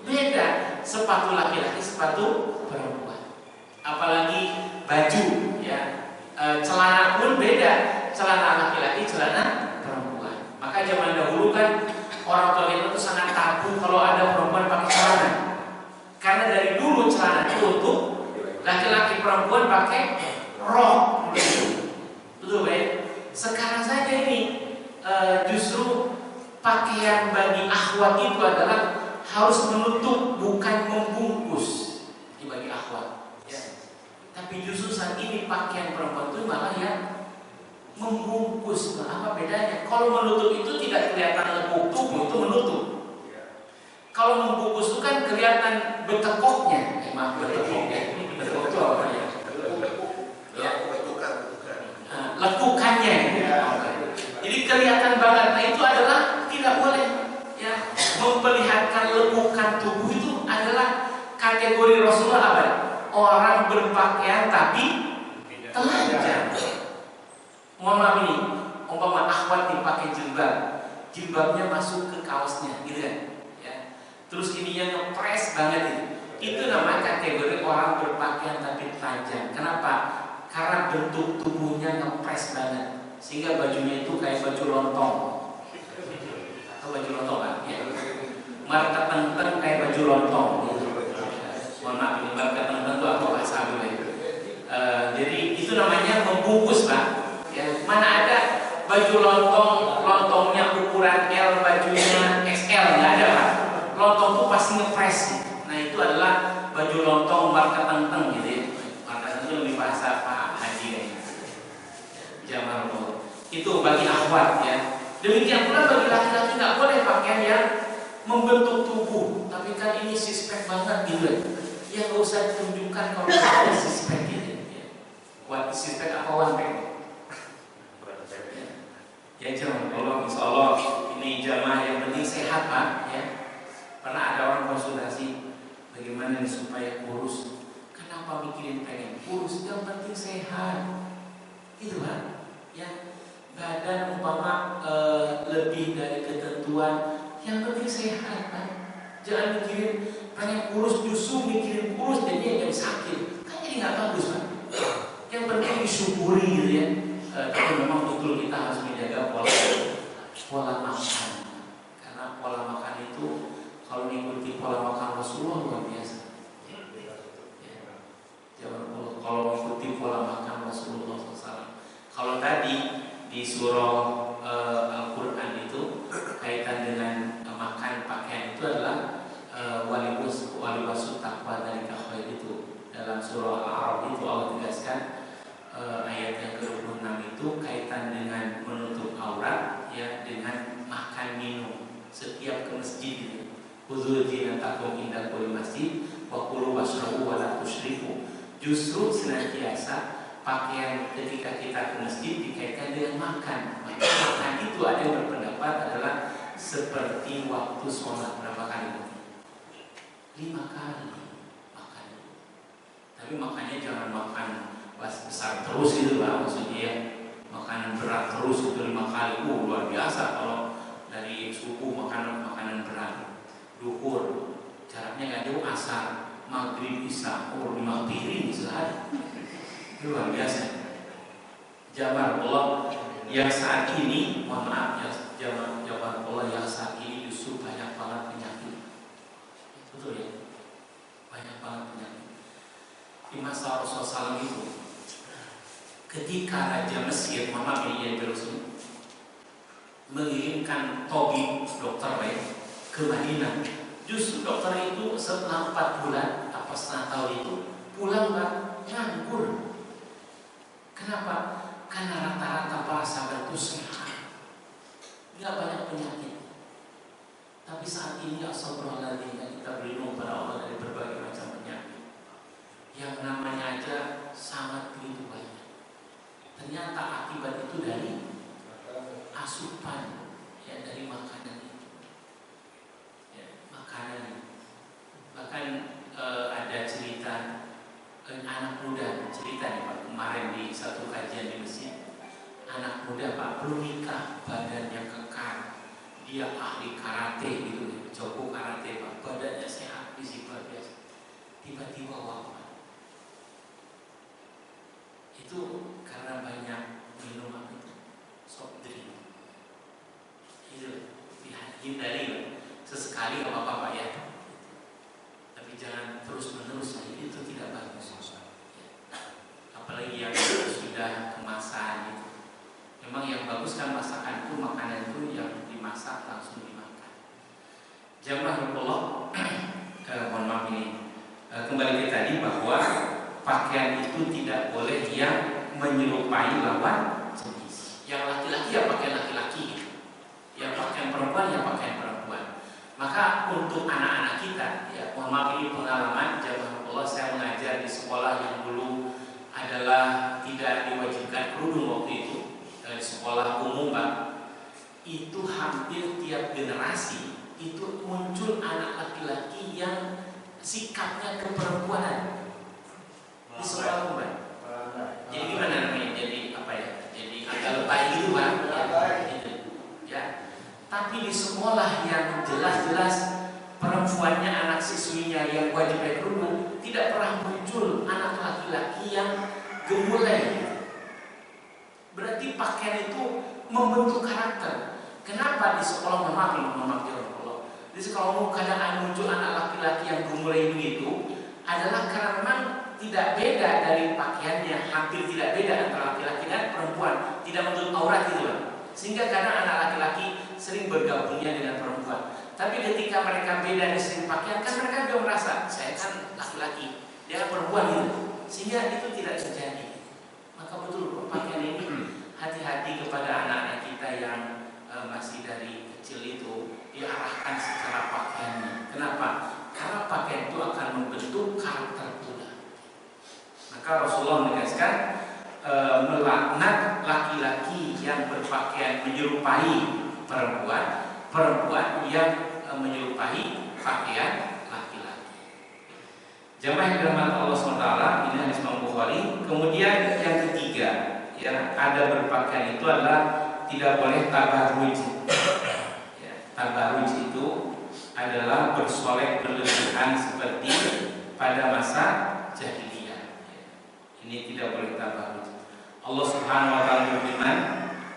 beda. Sepatu laki-laki, sepatu perempuan. Apalagi baju, ya. Celana pun beda. Celana laki-laki, celana perempuan. Maka zaman dahulu kan orang tua kita itu sangat tabu kalau ada perempuan pakai celana. Karena dari dulu celana itu untuk laki-laki, perempuan pakai rok. Betul ya? Sekarang saja ini justru pakaian bagi akhwat itu adalah harus menutup, bukan membungkus bagi akhwat. Ya. Tapi justru saat ini pakaian perempuan itu malah yang membungkus. Nah, apa bedanya? Kalau menutup itu tidak kelihatan lekuk tubuh, itu menutup. Kalau membungkus itu kan kelihatan betekoknya. Maaf, betekoknya. Betekok itu apa ya? Lekukannya. Jadi kelihatan banget. Nah itu adalah tidak boleh. Ya, memperlihatkan lekukan tubuh itu adalah kategori Rasulullah apa? Orang berpakaian tapi telanjang. Mohon maaf ini, umpama akhwat dipakai jilbab, jilbabnya masuk ke kaosnya, gitu kan? Ya. Terus ininya ngepres banget itu. Itu namanya kategori orang berpakaian tapi telanjang. Kenapa? Karena bentuk tubuhnya ngepres banget, sehingga bajunya itu kayak baju lontong. Atau baju lontong kan? Ya. Marka tentang kayak baju lontong. Gitu. Mohon maaf ini marka tentang itu apa bahasa dulu ya? Jadi itu namanya membungkus Pak. Ya, mana ada baju lontongnya ukuran L, bajunya XL, nggak ada Pak. Lontong itu pasti ngepres. Nah itu adalah baju lontong marka tentang gitu ya. Marka tentang lebih bahasa Pak Haji ya. Jamal itu bagi akhwat ya. Demikian pula bagi laki-laki nggak boleh pakaian yang membentuk tubuh. Tapi kan ini sispek banget gitu ya. Yang nggak usah ditunjukkan kalau ada sispek gitu ya. Buat sispek apa one pack? Ya jangan, Allah insya Allah ini jamaah yang penting sehat Pak ya. Pernah ada orang konsultasi bagaimana nih supaya kurus. Kenapa mikirin pengen kurus? Yang penting sehat. Itu Pak ya. Badan umpama lebih dari ketentuan, yang penting sehat Pak. Jangan mikirin pengen kurus, justru mikirin kurus jadinya jadi sakit. Kan jadi nggak bagus Pak. Yang penting disyukuri gitu ya. Tapi memang betul kita harus menjaga pola makan, karena pola makan itu kalau mengikuti pola makan Rasulullah luar biasa. Ya, kalau mengikuti pola makan Rasulullah SAW. Kalau tadi di surah Al-Quran itu kaitan dengan makan pakaian itu adalah walibasut taqwa dari khair itu. Dalam surah Al-A'raf itu Allah tegaskan ayat yang ke-26 itu kaitan dengan menutup aurat ya, dengan makan minum setiap ke masjid itu. Khudzu zinatakum inda kulli masjid wa kulu washrabu wa la tusyrifu. Justru senantiasa pakaian ketika kita ke masjid dikaitkan dengan makan. Makan itu ada yang berpendapat adalah seperti waktu sholat berapa kali? 5 kali makan. Tapi makannya jangan makan besar terus gitu lah, maksudnya ya. Makanan berat terus itu 5 kali, luar biasa. Kalau dari subuh makan makanan berat, duhur jaraknya nggak jauh, asar, maghrib, isya, 5 piring sehari, luar biasa. Zaman Allah yang saat ini, mohon maaf ya, zaman Allah yang saat ini justru banyak banget penyakit. Betul ya, banyak banget penyakit. Di masa Rasulullah SAW itu, ketika Raja Mesir Muhammad bin Rasul mengirimkan tabib dokter ke Madinah, justru dokter itu setelah 4 bulan apa setengah tahun itu pulang Pak nganggur. Kenapa? Karena rata-rata para sahabat itu sehat, nggak banyak penyakit. Tapi saat ini astagfirullahaladzim, kita berlindung pada Allah dari berbagai macam penyakit. Yang namanya aja sangat ternyata akibat itu dari asupan, ya, dari makanan itu, ya, makanan. Bahkan ada cerita anak muda, cerita nih Pak, kemarin di satu kajian di masjid, anak muda Pak belum nikah, badannya kekar, dia ahli karate gitu, jago karate Pak, badannya sehat, fisik luar biasa, tiba-tiba wafat. Itu karena banyak minum apa itu, soft drink. Itu dihindari, sesekali nggak apa-apa Pak ya, tapi jangan terus-menerus, itu tidak bagus. Apalagi yang sudah kemasan gitu. Memang yang bagus kan masakan itu, makanan itu yang dimasak langsung dimakan. Jamaah Allah, mohon maaf ini kembali ke tadi bahwa pakaian itu tidak boleh yang menyerupai lawan jenis. Yang laki-laki ya pakaian laki-laki, yang pakaian perempuan ya pakaian perempuan. Maka untuk anak-anak kita, ya mohon maaf ini pengalaman jamaah Allah, saya mengajar di sekolah yang dulu adalah tidak diwajibkan kerudung waktu itu, di sekolah umum Pak. Itu hampir tiap generasi itu muncul anak laki-laki yang sikapnya keperempuanan di sekolah umum Pak. Jadi gimana namanya? Jadi apa ya? Jadi agak lebay gitu Pak. Gitu. Ya. Tapi di sekolah yang jelas-jelas perempuannya anak siswinya yang wajib pakai kerudung, tidak pernah muncul anak laki-laki yang gemulai. Berarti pakaian itu membentuk karakter. Kenapa di sekolah memang di sekolah umum kadang muncul anak laki-laki yang gemulai begitu, adalah karena memang tidak beda dari pakaiannya, hampir tidak beda antara laki-laki dan perempuan, tidak menutup aurat gitu Pak. Sehingga kadang anak laki-laki sering bergabungnya dengan perempuan. Tapi ketika mereka beda di sering pakaian, kan mereka juga merasa saya kan laki-laki, dia perempuan gitu. Sehingga itu tidak terjadi. Maka betul pakaian ini hati-hati kepada anak-anak kita yang masih dari kecil itu, diarahkan secara pakaiannya. Kenapa? Karena pakaian itu akan membentuk karakter pula. Maka Rasulullah menegaskan melaknat laki-laki yang berpakaian menyerupai perempuan, perempuan yang menyerupai pakaian laki-laki. Jamaah yang dirahmati Allah SWT, ini hadis Imam Bukhari. Kemudian yang ketiga, ya, ada berpakaian itu adalah tidak boleh tabarruj. Ya, tabarruj itu adalah bersolek berlebihan seperti pada masa jahiliyah. Ini tidak boleh tabarruj. Allah Subhanahu wa taala berfirman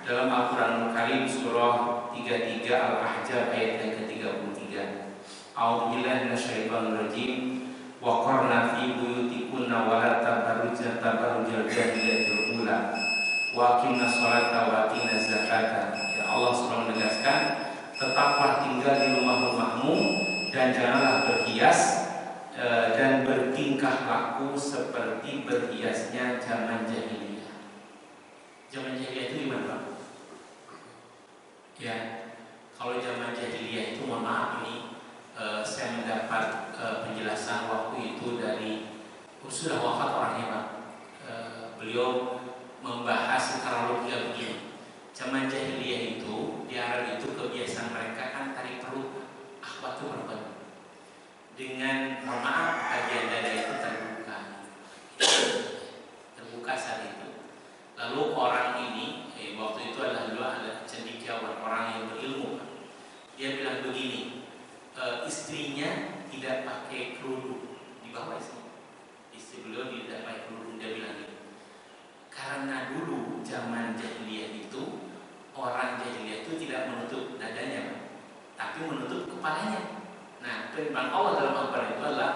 dalam Al-Qur'anul Karim surah 33 Al-Ahzab ayat yang ke-33. A'udzubillahi minasyaitonir rajim. Wa qarna fi buyutikunna wa la tabarrujna tabarrujal jahiliyatil ula. Wa aqimna sholata wa atina zakata. Ya, Allah Subhanahu menegaskan, tetaplah tinggal di rumah-rumahmu dan janganlah berhias dan bertingkah laku seperti berhiasnya zaman jahiliyah. Zaman jahiliyah itu gimana Pak? Ya, kalau zaman jahiliyah itu mohon maaf ini saya mendapat penjelasan waktu itu dari sudah wafat orangnya Pak. Beliau membahas secara logika begini. Zaman jahiliyah itu di Arab itu kebiasaan mereka kan tarik perut, akhwat itu perempuan. Dengan mohon maaf bagian dada itu terbuka saat itu. Lalu orang ini waktu itu adalah cendekiawan, orang yang berilmu. Dia bilang begini, istrinya tidak pakai kerudung di bawah istri beliau tidak pakai kerudung. Dia bilang gitu. Karena dulu zaman jahiliyah itu orang jahiliyah itu tidak menutup dadanya, tapi menutup kepalanya. Nah, firman Allah dalam Al-Quran itu adalah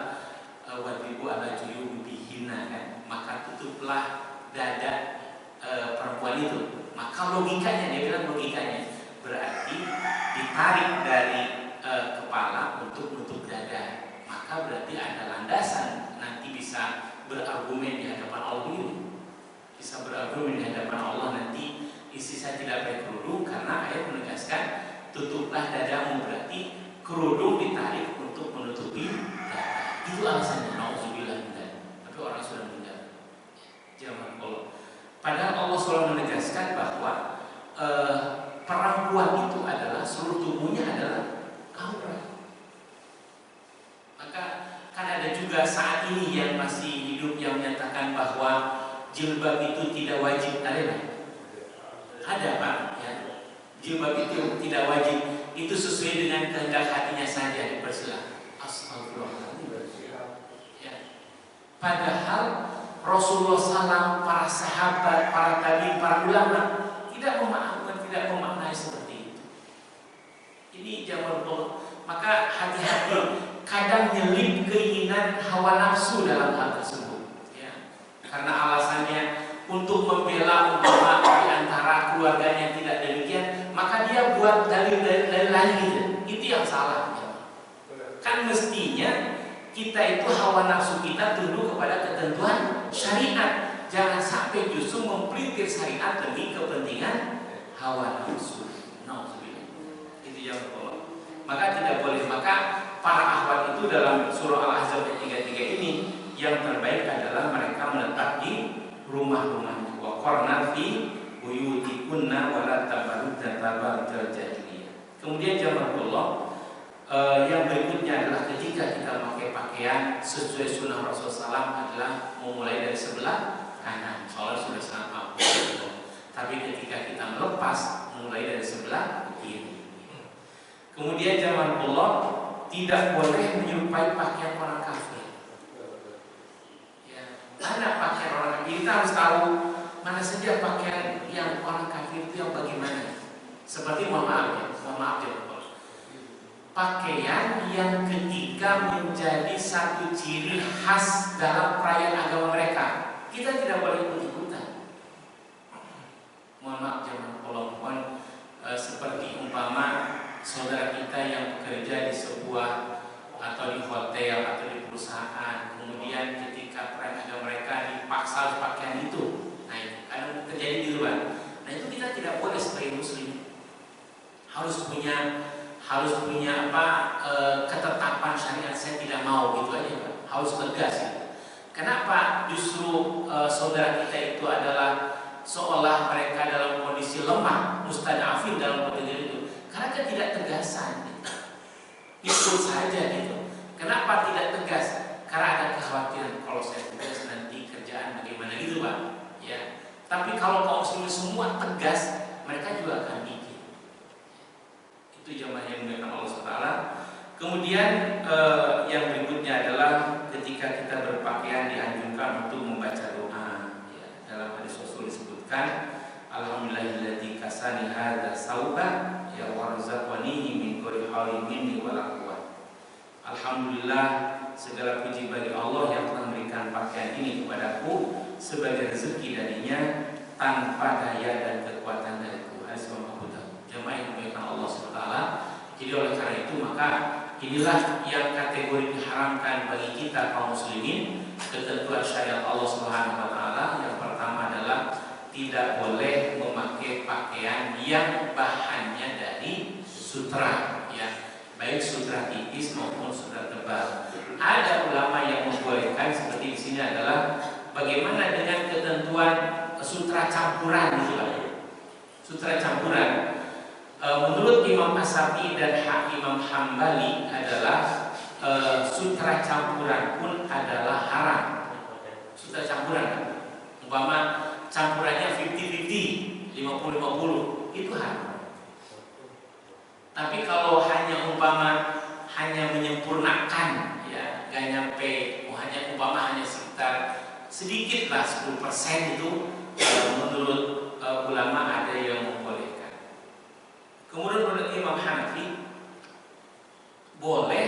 wadribu ala juyubihinna, kan? Maka tutuplah dada perempuan itu. Maka logikanya, dia bilang logikanya berarti ditarik dari kepala untuk menutup dada. Maka berarti ada landasan nanti bisa berargumen di hadapan Allah ini. Bisa berargumen di hadapan Allah nanti istri saya tidak pakai kerudung karena ayat menegaskan tutuplah dadamu, berarti kerudung ditarik untuk menutupi dada. Itu alasannya. Nauzubillah min dzalik. Tapi orang sudah meninggal. Jangan Allah. Padahal Allah Rasulullah menegaskan bahwa perempuan itu adalah seluruh tubuhnya adalah aurat. Maka kan ada juga saat ini yang masih hidup yang menyatakan bahwa jilbab itu tidak wajib. Ada Pak ya. Jilbab itu tidak wajib, itu sesuai dengan kehendak hatinya saja, dipersilakan. Astagfirullahaladzim. Ya. Padahal Rasulullah SAW, para sahabat, para tabi'in, para ulama tidak memaafkan, tidak memaknai seperti itu. Ini jawaban Allah. Maka hati-hati, kadang nyelip keinginan hawa nafsu dalam hal tersebut. Ya. Karena alasannya untuk membela umpama di antara keluarganya tidak demikian, maka dia buat dalil-dalil lain. Itu yang salah. Ya. Kan mestinya kita itu hawa nafsu kita tunduk kepada ketentuan syariat. Jangan sampai justru mempelintir syariat demi kepentingan hawa nafsu. Itu yang Allah. Maka tidak boleh. Maka para akhwat itu dalam surah Al-Ahzab ayat 33 ini yang terbaik adalah mereka menetap di rumah-rumah. Wa qarna fi buyutikunna wa la tabarrujna tabarrujal jahiliyah. Kemudian jamaah Allah, yang berikutnya adalah ketika kita pakai pakaian sesuai sunnah Rasulullah SAW adalah memulai dari sebelah kanan. Soalnya sudah sangat mampu. Tapi ketika kita melepas, mulai dari sebelah kiri. Kemudian jamaah Allah, tidak boleh menyerupai pakaian orang kafir. Ya, mana pakaian orang kafir? Kita harus tahu mana saja pakaian yang orang kafir itu yang bagaimana. Seperti mohon maaf ya, pakaian yang ketika menjadi satu ciri khas dalam perayaan agama mereka, kita tidak boleh ikut-ikutan. Mohon maaf jangan pohon seperti umpama saudara kita yang bekerja di sebuah atau di hotel atau di perusahaan, kemudian ketika perayaan agama mereka dipaksa pakaian itu, nah itu kadang terjadi di luar. Nah itu kita tidak boleh sebagai muslim, harus punya ketetapan syariat. Saya tidak mau gitu aja Pak. Harus tegas gitu. Kenapa justru saudara kita itu adalah seolah mereka dalam kondisi lemah, mustadafin dalam kondisi itu? Karena kan tidak tegasan gitu. Ikut saja gitu. Kenapa tidak tegas? Karena ada kekhawatiran kalau saya tegas nanti kerjaan bagaimana gitu Pak. Ya. Tapi kalau kaum muslimin semua tegas, mereka juga akan mikir. Itu jamaah yang dimuliakan Allah SWT. Kemudian yang berikutnya adalah ketika kita berpakaian dianjurkan untuk membaca doa. Ya, dalam hadis Rasul disebutkan, Alhamdulillahilladzi kasani hadza sauba ya warzaqanihi min kulli hawlin minni wala quwwah. Alhamdulillah, segala puji bagi Allah yang telah memberikan pakaian ini kepadaku sebagai rezeki darinya tanpa daya dan kekuatan dariku. Hadis Abu Dawud. Jamaah yang dimuliakan Allah SWT. Jadi oleh karena itu maka inilah yang kategori diharamkan bagi kita kaum muslimin, ketentuan syariat Allah Subhanahu wa taala. Yang pertama adalah tidak boleh memakai pakaian yang bahannya dari sutra, ya, baik sutra tipis maupun sutra tebal. Ada ulama yang membolehkan, seperti di sini adalah bagaimana dengan ketentuan sutra campuran gitu lah. Sutra campuran. Menurut Imam As-Syafi'i dan Imam Hambali adalah sutra campuran pun adalah haram. Sutra campuran, umpama campurannya 50-50, 50-50, itu haram. Tapi kalau hanya umpama hanya menyempurnakan, ya, gak nyampe, hanya sekitar sedikit lah 10% itu, menurut ulama ada yang membolehkan. Kemudian menurut Imam Hanafi boleh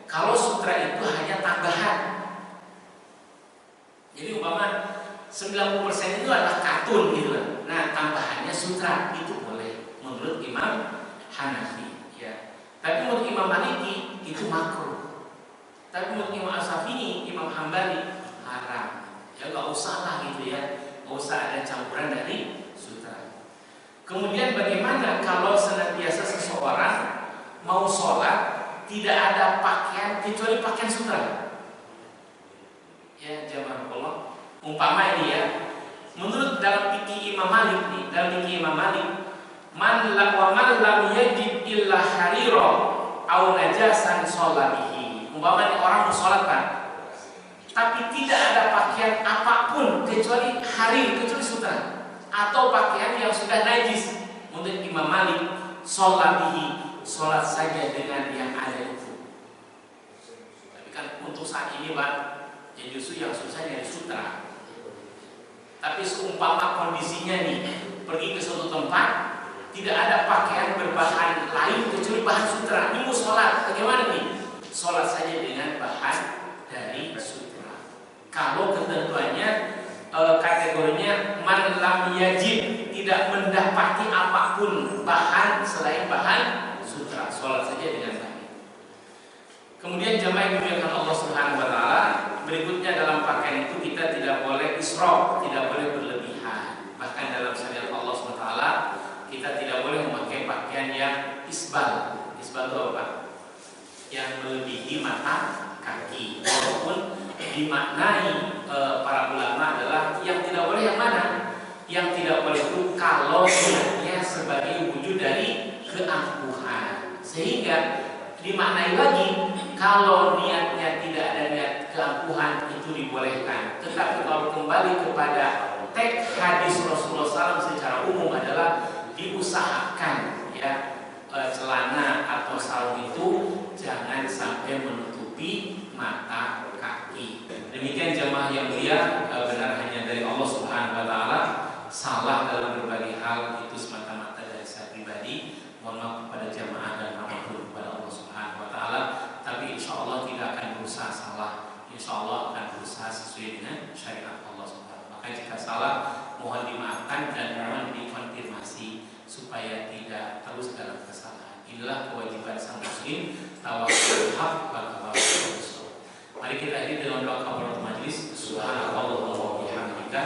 kalau sutra itu hanya tambahan. Jadi umpama 90% itu adalah katun gitu. Nah tambahannya sutra itu boleh menurut Imam Hanafi. Ya. Tapi menurut Imam Maliki itu makruh. Tapi menurut Imam As-Syafi'i, Imam Hambali haram. Ya nggak usah lah gitu ya. Nggak usah ada campuran dari sutra. Kemudian bagaimana kalau senantiasa seseorang mau sholat tidak ada pakaian kecuali pakaian sutra? Ya jamaah Allah, umpama ini ya, menurut dalam fikih Imam Malik dalam fikih Imam Malik, man lam yajid illa harira aw najasan sholabihi. Umpamanya orang sholat Pak, tapi tidak ada pakaian apapun kecuali harir, kecuali sutra atau pakaian yang sudah najis. Menurut Imam Malik, sholabihi, sholat saja dengan yang ada itu. Tapi kan untuk saat ini Pak, ya justru yang susah nyari sutra. Tapi seumpama kondisinya nih, pergi ke suatu tempat, tidak ada pakaian berbahan lain kecuali bahan sutra. Ini mau sholat, bagaimana nih? Sholat saja dengan bahan dari sutra. Kalau ketentuannya kategorinya man lam yajid, tidak mendapati apapun bahan selain bahan sutra, sholat saja dengan bahan. Kemudian jamaah yang dimuliakan Allah Subhanahu wa taala, berikutnya dalam pakaian itu kita tidak boleh israf, tidak boleh berlebihan. Bahkan dalam syariat Allah Subhanahu wa taala kita tidak boleh memakai pakaian yang isbal. Isbal itu apa? Yang melebihi mata kaki. Walaupun dimaknai para ulama adalah yang tidak boleh yang mana? Yang tidak boleh itu kalau niatnya sebagai wujud dari keangkuhan. Sehingga dimaknai lagi kalau niatnya tidak ada niat keangkuhan itu dibolehkan. Tetapi kalau kembali kepada teks hadis Rasulullah SAW secara umum adalah diusahakan ya celana atau sarung itu jangan sampai menutupi mata kaki. Demikian jemaah yang mulia, benar hanya dari Allah Subhanahu wa taala. Salah dalam berbagai hal itu semata-mata dari saya pribadi. Mohon maaf kepada jemaah dan maafkan kepada Allah Subhanahu wa taala. Tapi insya Allah tidak akan berusaha salah. Insya Allah akan berusaha sesuai dengan syariat Allah Subhanahu. Maka jika salah mohon dimaafkan dan mohon dikonfirmasi supaya tidak terus dalam kesalahan. Inilah kewajiban sang muslim, tawakal haq wal tawakkul. Mari kita akhiri dengan doa kafaratul majlis. Subhanallah wa bihamdika